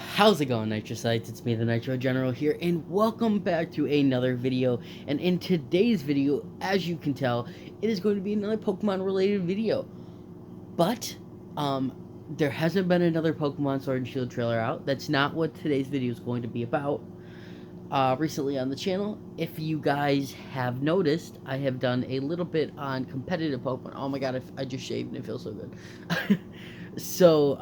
How's it going, Nitrosites? It's me, the Nitro General here, and welcome back to another video. And in today's video, as you can tell, it is going to be another Pokemon-related video. But, there hasn't been another Pokemon Sword and Shield trailer out. That's not what today's video is going to be about. Recently on the channel, if you guys have noticed, I have done a little bit on competitive Pokemon. Oh my god, I just shaved and it feels so good. so,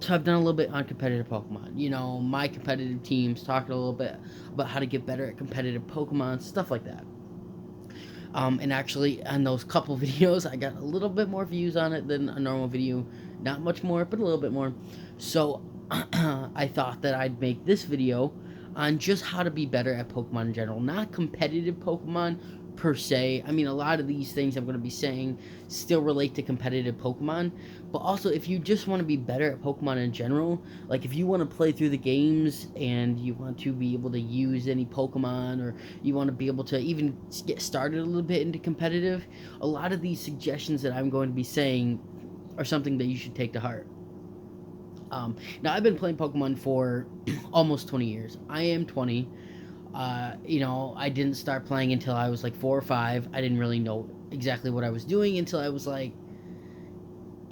so I've done a little bit on competitive Pokemon. You know, my competitive teams, talking a little bit about how to get better at competitive Pokemon, stuff like that. And actually, on those couple videos, I got a little bit more views on it than a normal video. Not much more, but a little bit more. So I thought that I'd make this video on just how to be better at Pokemon in general. Not competitive Pokemon per se. I mean, a lot of these things I'm going to be saying still relate to competitive Pokemon, but also if you just want to be better at Pokemon in general, like if you want to play through the games and you want to be able to use any Pokemon, or you want to be able to even get started a little bit into competitive, a lot of these suggestions that I'm going to be saying are something that you should take to heart. Now, I've been playing Pokemon for almost 20 years. I am 20. You know, I didn't start playing until I was like 4 or 5. I didn't really know exactly what I was doing until I was like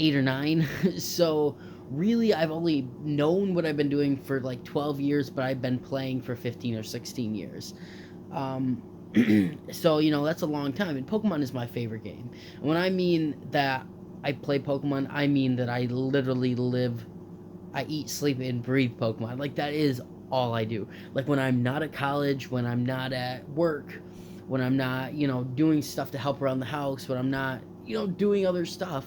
8 or 9. So, really, I've only known what I've been doing for like 12 years, but I've been playing for 15 or 16 years. So, you know, that's a long time. And Pokemon is my favorite game. And when I mean that I play Pokemon, I mean that I literally live, I eat, sleep, and breathe Pokemon. Like, that is all I do. Like, when I'm not at college, when I'm not at work, when I'm not, you know, doing stuff to help around the house, when I'm not, you know, doing other stuff,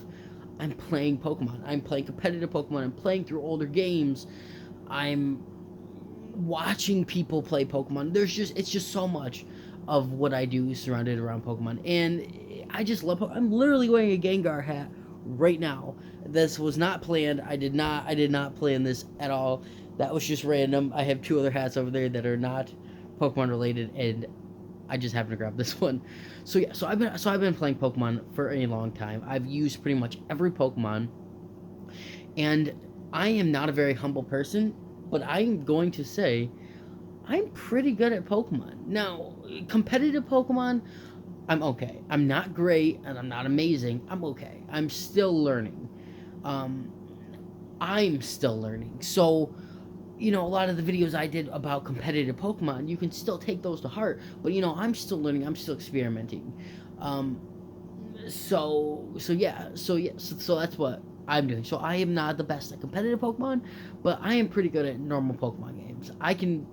I'm playing Pokemon. I'm playing competitive Pokemon. I'm playing through older games. I'm watching people play Pokemon. It's just so much of what I do surrounded around Pokemon. And I just love I'm literally wearing a Gengar hat right now. This was not planned. I did not plan this at all. That was just random. I have 2 other hats over there that are not Pokemon related, and I just happened to grab this one. So yeah, so I've been playing Pokemon for a long time. I've used pretty much every Pokemon, and I am not a very humble person, but I'm going to say I'm pretty good at Pokemon. Now, competitive Pokemon, I'm okay. I'm not great and I'm not amazing. I'm okay. I'm still learning. Um, I'm still learning. So, you know, a lot of the videos I did about competitive Pokemon, you can still take those to heart. But, you know, I'm still learning. I'm still experimenting. Um, so that's what I'm doing. So I am not the best at competitive Pokemon, but I am pretty good at normal Pokemon games. I can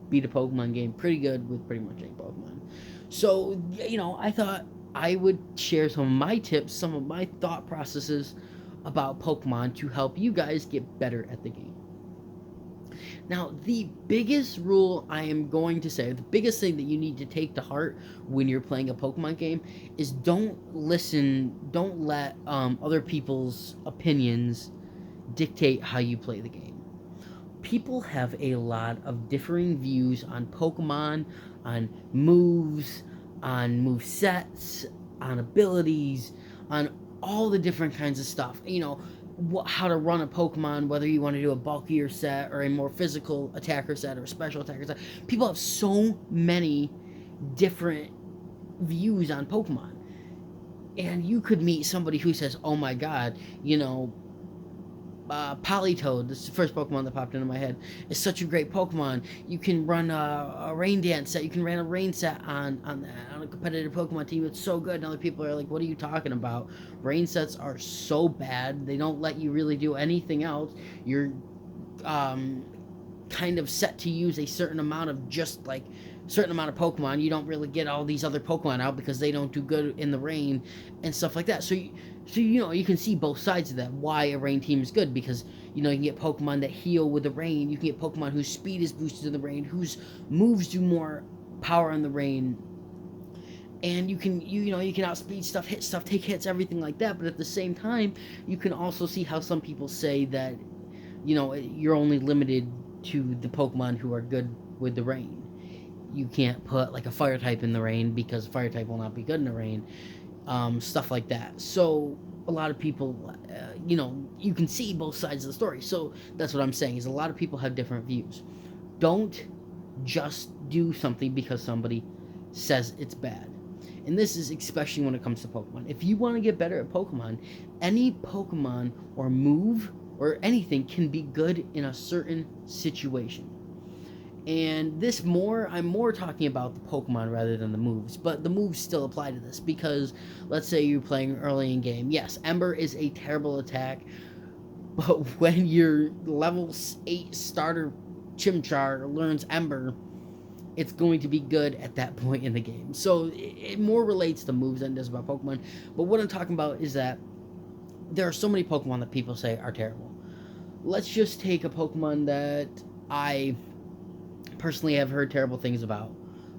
beat a Pokemon game pretty good with pretty much any Pokemon. So, you know, I thought I would share some of my tips, some of my thought processes about Pokemon to help you guys get better at the game. Now, the biggest rule I am going to say, the biggest thing that you need to take to heart when you're playing a Pokemon game is don't let other people's opinions dictate how you play the game. People have a lot of differing views on Pokemon, on moves, on move sets, on abilities, on all the different kinds of stuff. You know, how to run a Pokemon, whether you want to do a bulkier set or a more physical attacker set or a special attacker set. People have so many different views on Pokemon. And you could meet somebody who says, oh my god, you know, Politoed, this is the first Pokemon that popped into my head, is such a great Pokemon. You can run a Rain Dance set, you can run a Rain set on a competitive Pokemon team. It's so good. And other people are like, what are you talking about? Rain sets are so bad. They don't let you really do anything else. You're kind of set to use a certain amount of Pokemon. You don't really get all these other Pokemon out because they don't do good in the rain and stuff like that. So you know, you can see both sides of that. Why a rain team is good, because you know, you can get Pokemon that heal with the rain. You can get Pokemon whose speed is boosted in the rain, whose moves do more power in the rain. And you can outspeed stuff, hit stuff, take hits, everything like that. But at the same time, you can also see how some people say that, you know, you're only limited to the Pokemon who are good with the rain. You can't put like a fire type in the rain because fire type will not be good in the rain. Stuff like that. So a lot of people, you can see both sides of the story. So that's what I'm saying, is a lot of people have different views. Don't just do something because somebody says it's bad. And this is especially when it comes to Pokemon. If you want to get better at Pokemon, any Pokemon or move or anything can be good in a certain situation. And I'm more talking about the Pokemon rather than the moves, but the moves still apply to this, because let's say you're playing early in game. Yes, Ember is a terrible attack, but when your level 8 starter Chimchar learns Ember, it's going to be good at that point in the game. So it more relates to moves than it does about Pokemon. But what I'm talking about is that there are so many Pokemon that people say are terrible. Let's just take a Pokemon that I personally have heard terrible things about.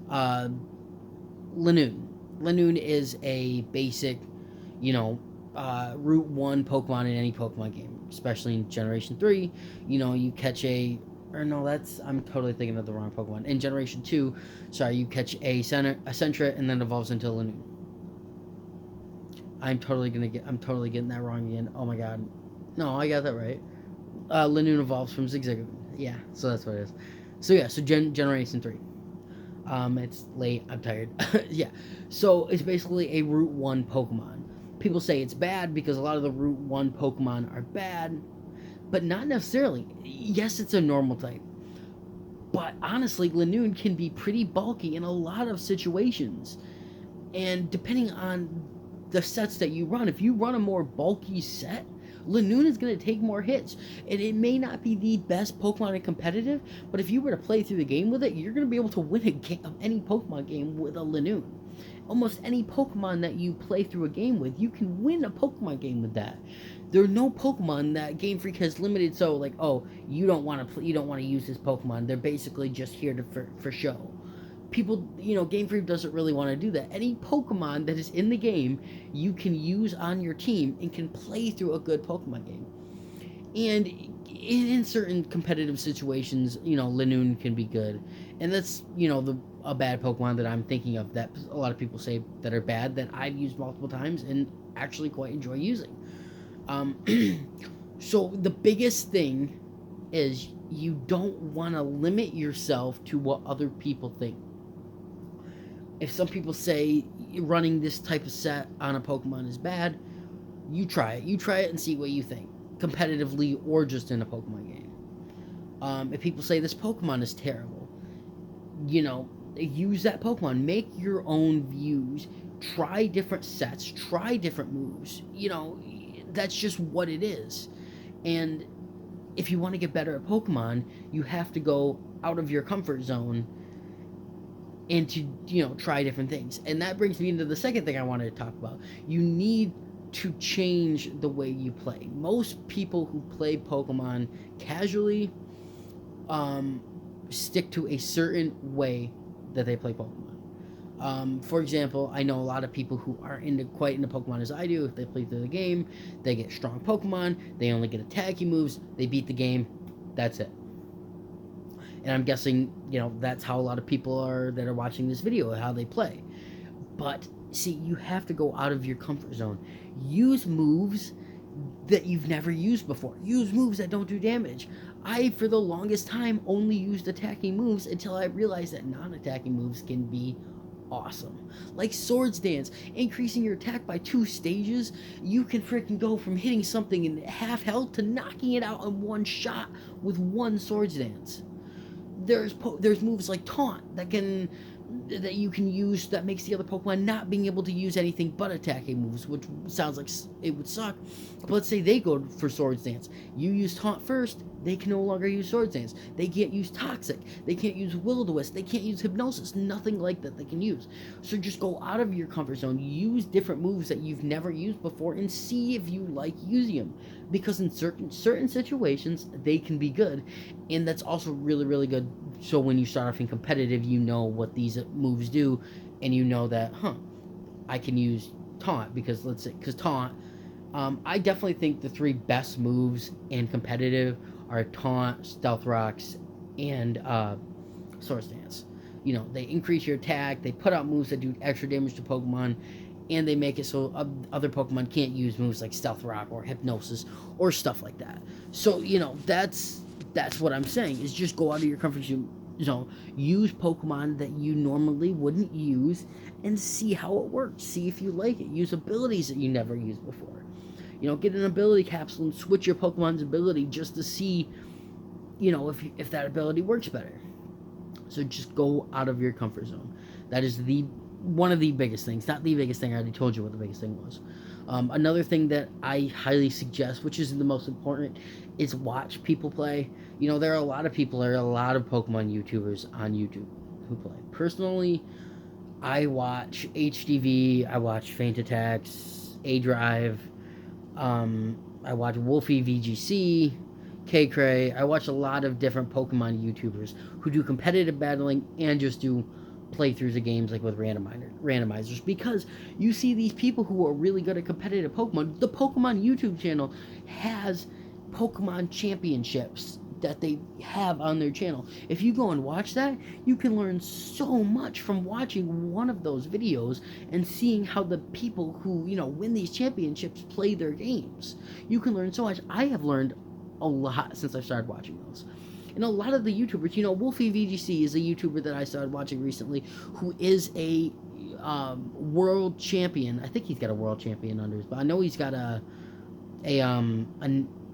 Linoone. Linoone is a basic, Route 1 Pokemon in any Pokemon game, especially in Generation 3. You catch I'm totally thinking of the wrong Pokemon. In Generation 2, you catch a Sentra and then evolves into a Linoone. I'm totally getting that wrong again. Oh my god. No, I got that right. Linoone evolves from Zigzagoon. Yeah, so that's what it is. So Generation 3. It's late, I'm tired. Yeah. So it's basically a Route 1 Pokemon. People say it's bad because a lot of the Route 1 Pokemon are bad, but not necessarily. Yes, it's a normal type. But honestly, Linoone can be pretty bulky in a lot of situations. And depending on the sets that you run, if you run a more bulky set, Linoone is going to take more hits. And it may not be the best Pokemon in competitive, but if you were to play through the game with it, you're going to be able to win any Pokemon game with a Linoone. Almost any Pokemon that you play through a game with, you can win a Pokemon game with that. There are no Pokemon that Game Freak has limited, so like, oh, you don't want to use this Pokemon. They're basically just here for show. People, Game Freak doesn't really want to do that. Any Pokemon that is in the game, you can use on your team and can play through a good Pokemon game. And in certain competitive situations, Linoone can be good. And that's, a bad Pokemon that I'm thinking of that a lot of people say that are bad, that I've used multiple times and actually quite enjoy using. So the biggest thing is you don't want to limit yourself to what other people think. If some people say running this type of set on a Pokemon is bad, you try it. You try it and see what you think, competitively or just in a Pokemon game. If people say this Pokemon is terrible, use that Pokemon. Make your own views. Try different sets. Try different moves. That's just what it is. And if you want to get better at Pokemon, you have to go out of your comfort zone and to, try different things. And that brings me into the second thing I wanted to talk about. You need to change the way you play. Most people who play Pokemon casually stick to a certain way that they play Pokemon. For example, I know a lot of people who aren't quite into Pokemon as I do. If they play through the game, they get strong Pokemon, they only get attacking moves, they beat the game, that's it. And I'm guessing, that's how a lot of people that are watching this video, how they play. But, see, you have to go out of your comfort zone. Use moves that you've never used before. Use moves that don't do damage. I, for the longest time, only used attacking moves until I realized that non-attacking moves can be awesome. Like Swords Dance, increasing your attack by 2 stages, you can freaking go from hitting something in half health to knocking it out in one shot with one Swords Dance. There's moves like Taunt that you can use that makes the other Pokemon not being able to use anything but attacking moves, which sounds like it would suck. But let's say they go for Swords Dance. You use Taunt first, they can no longer use Swords Dance. They can't use Toxic. They can't use Will-O-Wisp. They can't use Hypnosis. Nothing like that they can use. So just go out of your comfort zone. Use different moves that you've never used before and see if you like using them. Because in certain situations, they can be good. And that's also really, really good. So when you start off in competitive, you know what these moves do. And you know that, I can use Taunt. Because Taunt, I definitely think the 3 best moves in competitive are Taunt, Stealth Rocks, and Swords Dance. They increase your attack, they put out moves that do extra damage to Pokemon, and they make it so other Pokemon can't use moves like Stealth Rock or Hypnosis or stuff like that. So, you know, that's what I'm saying, is just go out of your comfort zone, use Pokemon that you normally wouldn't use, and see how it works. See if you like it. Use abilities that you never used before. You know, get an ability capsule and switch your Pokemon's ability just to see, you know, if that ability works better. So just go out of your comfort zone. That is one of the biggest things. Not the biggest thing. I already told you what the biggest thing was. Another thing that I highly suggest, which is the most important, is watch people play. You know, there are a lot of Pokemon YouTubers on YouTube who play. Personally, I watch HDV, I watch Faint Attacks, A-Drive, I watch Wolfie VGC, K-Cray. I watch a lot of different Pokemon YouTubers who do competitive battling and just do playthroughs of games like with randomizers, because you see these people who are really good at competitive Pokemon. The Pokemon YouTube channel has Pokemon championships that they have on their channel. If you go and watch that, you can learn so much from watching one of those videos and seeing how the people who, you know, win these championships play their games. You can learn so much. I have learned a lot since I started watching those. And a lot of the YouTubers, you know, Wolfie VGC is a YouTuber that I started watching recently, who is a world champion. I think he's got a world champion under his, but I know he's got a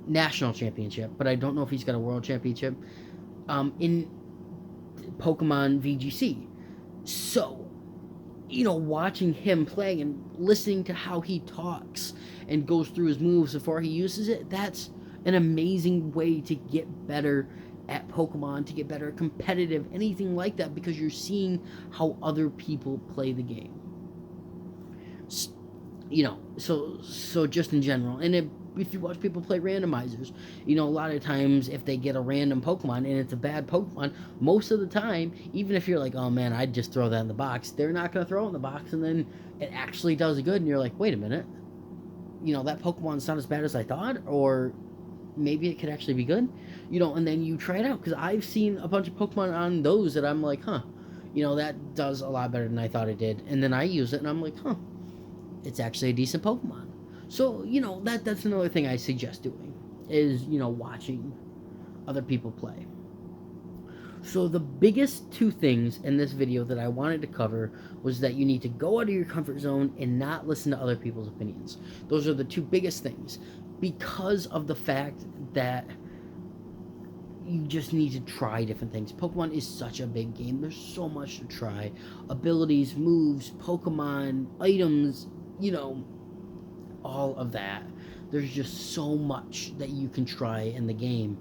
national championship, but I don't know if he's got a world championship in Pokemon VGC. So, you know, watching him play and listening to how he talks and goes through his moves before he uses it, that's an amazing way to get better at Pokemon, to get better at competitive, anything like that, because you're seeing how other people play the game. You know, so just in general. And if you watch people play randomizers, you know, a lot of times if they get a random Pokemon and it's a bad Pokemon, most of the time, even if you're like, oh man, I'd just throw that in the box, they're not going to throw it in the box, and then it actually does good, and you're like, wait a minute, you know, that Pokemon's not as bad as I thought, or maybe it could actually be good, you know, and then you try it out, because I've seen a bunch of Pokemon on those that I'm like, huh, you know, that does a lot better than I thought it did, and then I use it and I'm like, huh, it's actually a decent Pokemon. So, you know, that's another thing I suggest doing, is, you know, watching other people play. So the biggest two things in this video that I wanted to cover was that you need to go out of your comfort zone and not listen to other people's opinions. Those are the two biggest things, because of the fact that you just need to try different things. Pokemon is such a big game. There's so much to try. Abilities, moves, Pokemon, items, you know, all of that. There's just so much that you can try in the game.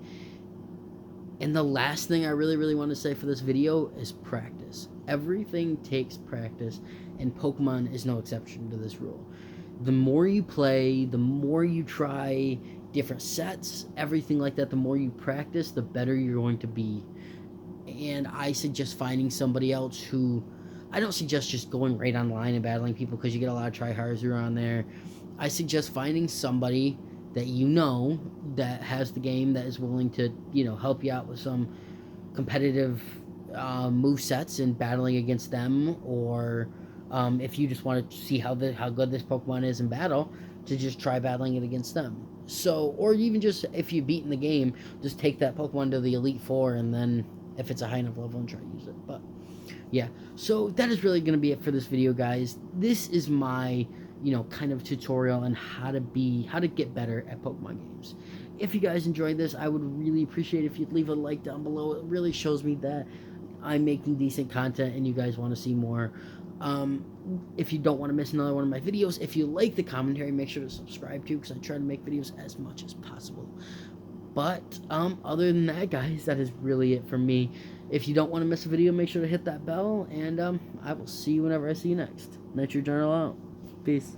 And the last thing I really want to say for this video is practice. Everything takes practice, and Pokemon is no exception to this rule. The more you play, the more you try different sets, everything like that, the more you practice, the better you're going to be. And I suggest finding somebody else who, I don't suggest just going right online and battling people, because you get a lot of tryhards who are on there. I suggest finding somebody that you know that has the game, that is willing to, you know, help you out with some competitive move sets and battling against them, or if you just want to see how good this Pokemon is in battle, to just try battling it against them. So, or even just, if you beat in the game, just take that Pokemon to the Elite Four, and then if it's a high enough level, and try to use it. But yeah, so that is really going to be it for this video, guys. This is my, you know, kind of tutorial on how to get better at Pokemon games. If you guys enjoyed this, I would really appreciate it if you'd leave a like down below. It really shows me that I'm making decent content and you guys want to see more. If you don't want to miss another one of my videos, if you like the commentary, make sure to subscribe too, because I try to make videos as much as possible. But other than that, guys, that is really it from me. If you don't want to miss a video, make sure to hit that bell, and I will see you whenever I see you next. Nitro General out. Peace.